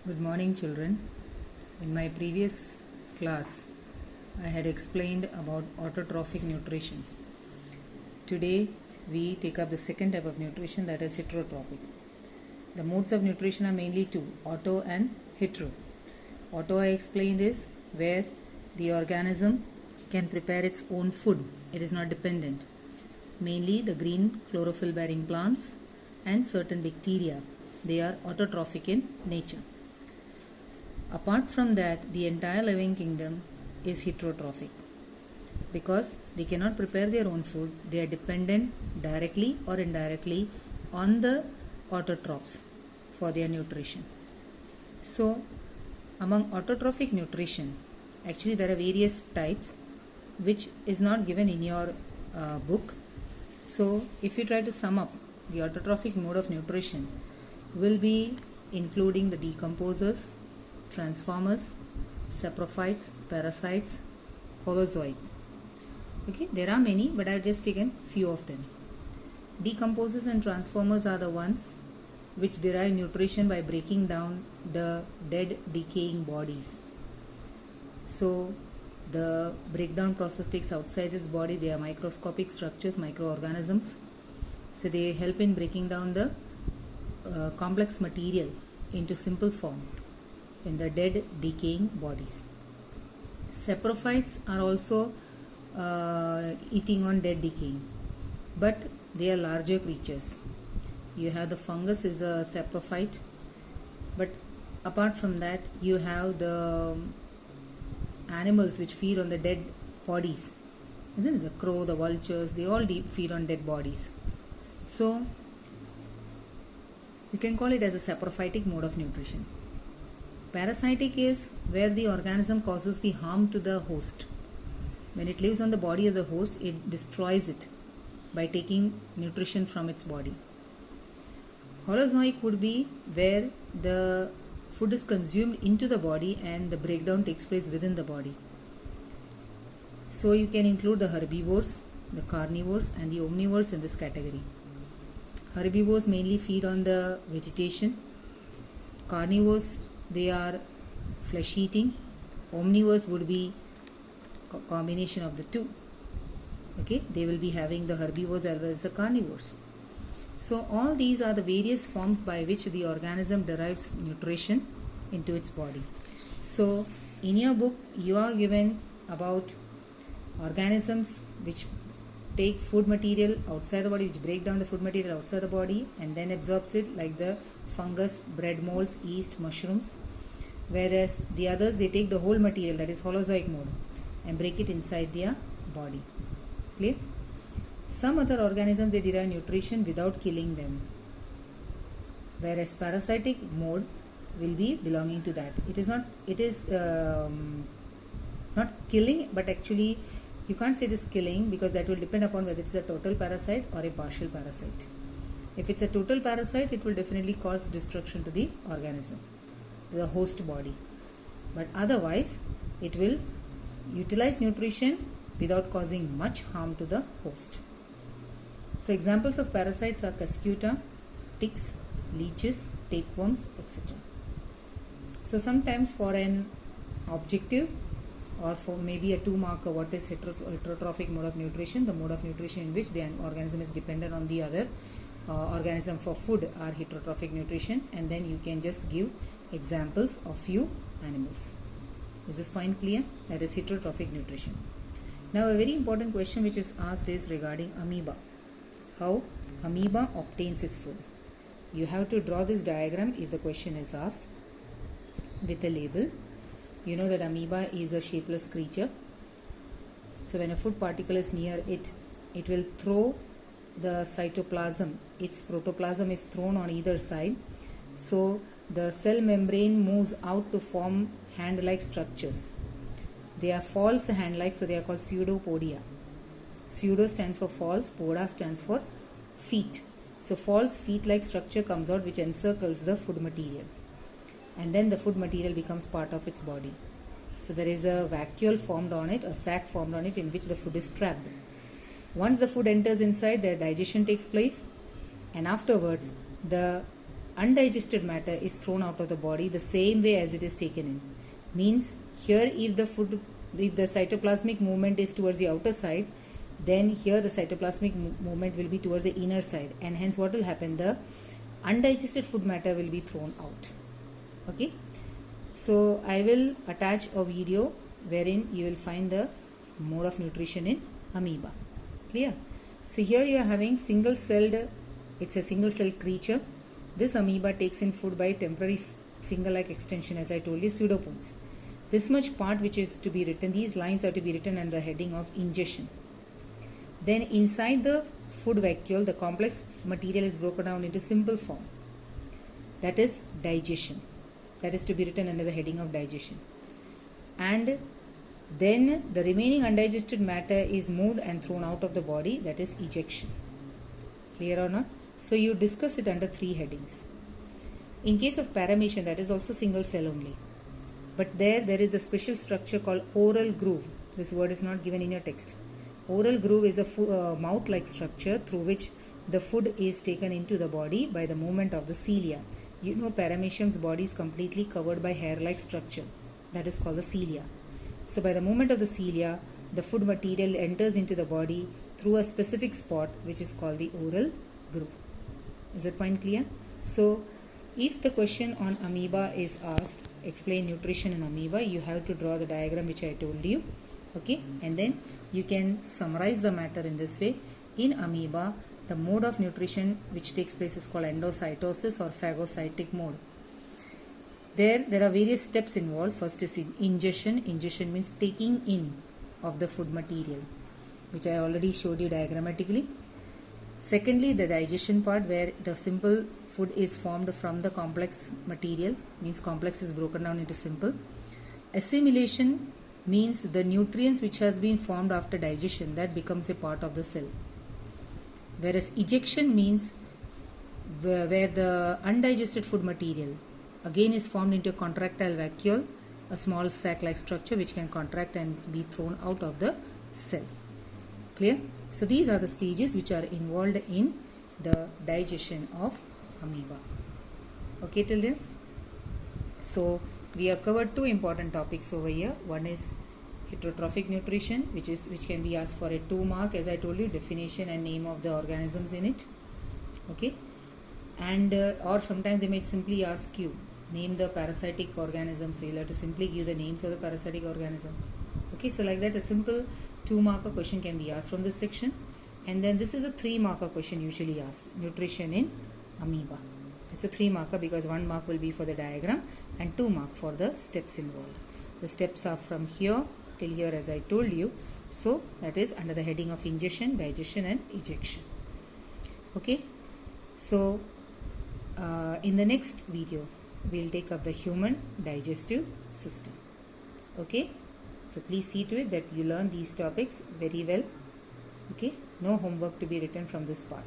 Good morning, children. In my previous class, I had explained about autotrophic nutrition. Today, we take up the second type of nutrition, that is heterotrophic. The modes of nutrition are mainly two, auto and hetero. Auto, I explained, is where the organism can prepare its own food. It is not dependent. Mainly the green chlorophyll bearing plants and certain bacteria. They are autotrophic in nature. Apart from that, the entire living kingdom is heterotrophic because they cannot prepare their own food. They are dependent directly or indirectly on the autotrophs for their nutrition. So, among autotrophic nutrition, actually there are various types which is not given in your book. So, if you try to sum up, the autotrophic mode of nutrition will be including the decomposers, transformers, saprophytes, parasites, holozoic. Okay, there are many, but I have just taken few of them. Decomposers and transformers are the ones which derive nutrition by breaking down the dead, decaying bodies. So, the breakdown process takes outside this body. They are microscopic structures, microorganisms. So, they help in breaking down the complex material into simple form in the dead, decaying bodies. Saprophytes are also eating on dead, decaying, but they are larger creatures. You have the fungus is a saprophyte, but apart from that, you have the animals which feed on the dead bodies, isn't it? The crow, the vultures, they all feed on dead bodies. So, you can call it as a saprophytic mode of nutrition. Parasitic is where the organism causes the harm to the host. When it lives on the body of the host, it destroys it by taking nutrition from its body. Holozoic would be where the food is consumed into the body and the breakdown takes place within the body. So you can include the herbivores, the carnivores and the omnivores in this category. Herbivores mainly feed on the vegetation. Carnivores, they are flesh eating. Omnivores would be combination of the two. Okay, they will be having the herbivores as well as the carnivores. So all these are the various forms by which the organism derives nutrition into its body. So in your book you are given about organisms which take food material outside the body, which break down the food material outside the body and then absorbs it, like the fungus, bread molds, yeast, mushrooms. Whereas the others, they take the whole material, that is holozoic mode, and break it inside their body. Clear? Some other organisms, they derive nutrition without killing them. Whereas parasitic mode will be belonging to that. It is not killing, but actually you can't say it is killing because that will depend upon whether it is a total parasite or a partial parasite. If it's a total parasite, it will definitely cause destruction to the organism, to the host body. But otherwise, it will utilize nutrition without causing much harm to the host. So examples of parasites are cuscuta, ticks, leeches, tapeworms, etc. So sometimes for an objective or for maybe a 2-marker, what is heterotrophic mode of nutrition, the mode of nutrition in which the organism is dependent on the other organism for food are heterotrophic nutrition, and then you can just give examples of few animals. Is this point clear? That is heterotrophic nutrition. Now a very important question which is asked is regarding amoeba. How amoeba obtains its food. You have to draw this diagram if the question is asked with a label. You know that amoeba is a shapeless creature. So when a food particle is near it, it will throw the cytoplasm. Its protoplasm is thrown on either side. So the cell membrane moves out to form hand-like structures. They are false hand-like, so they are called pseudopodia. Pseudo stands for false, poda stands for feet. So false feet-like structure comes out which encircles the food material. And then the food material becomes part of its body. So there is a vacuole formed on it, a sac formed on it in which the food is trapped. Once the food enters inside, the digestion takes place, and afterwards the undigested matter is thrown out of the body the same way as it is taken in. Means here if the cytoplasmic movement is towards the outer side, then here the cytoplasmic movement will be towards the inner side, and hence what will happen, the undigested food matter will be thrown out. Okay, so I will attach a video wherein you will find the mode of nutrition in amoeba. Clear? So here you are having single celled, it's a single cell creature. This amoeba takes in food by temporary finger like extension, as I told you, pseudopods. This much part which is to be written, these lines are to be written under the heading of ingestion. Then inside the food vacuole, the complex material is broken down into simple form. That is digestion. That is to be written under the heading of digestion. And then the remaining undigested matter is moved and thrown out of the body, that is ejection. Clear or not? So you discuss it under 3 headings. In case of paramecium, that is also single cell only. But there is a special structure called oral groove. This word is not given in your text. Oral groove is a mouth-like structure through which the food is taken into the body by the movement of the cilia. You know, paramecium's body is completely covered by hair-like structure. That is called the cilia. So by the movement of the cilia, the food material enters into the body through a specific spot which is called the oral groove. Is that point clear? So if the question on amoeba is asked, explain nutrition in amoeba, you have to draw the diagram which I told you. Okay, and then you can summarize the matter in this way. In amoeba, the mode of nutrition which takes place is called endocytosis or phagocytic mode. There are various steps involved. First is ingestion. Ingestion means taking in of the food material, which I already showed you diagrammatically. Secondly, the digestion part, where the simple food is formed from the complex material, means complex is broken down into simple. Assimilation means the nutrients which has been formed after digestion, that becomes a part of the cell. Whereas ejection means where the undigested food material again is formed into a contractile vacuole, a small sac-like structure which can contract and be thrown out of the cell. Clear? So these are the stages which are involved in the digestion of amoeba. Okay till there? So we have covered 2 important topics over here. One is heterotrophic nutrition, which can be asked for a 2 mark, as I told you, definition and name of the organisms in it. Okay, and or sometimes they may simply ask you, name the parasitic organism, so you'll have to simply give the names of the parasitic organism. Okay, so like that a simple 2-marker question can be asked from this section. And then this is a 3-marker question usually asked, nutrition in amoeba. It's a 3-marker because 1 mark will be for the diagram and 2 mark for the steps involved. The steps are from here till here, as I told you. So that is under the heading of ingestion, digestion and ejection. Okay, so in the next video we'll take up the human digestive system. Okay, so please see to it that you learn these topics very well. Okay, no homework to be written from this part.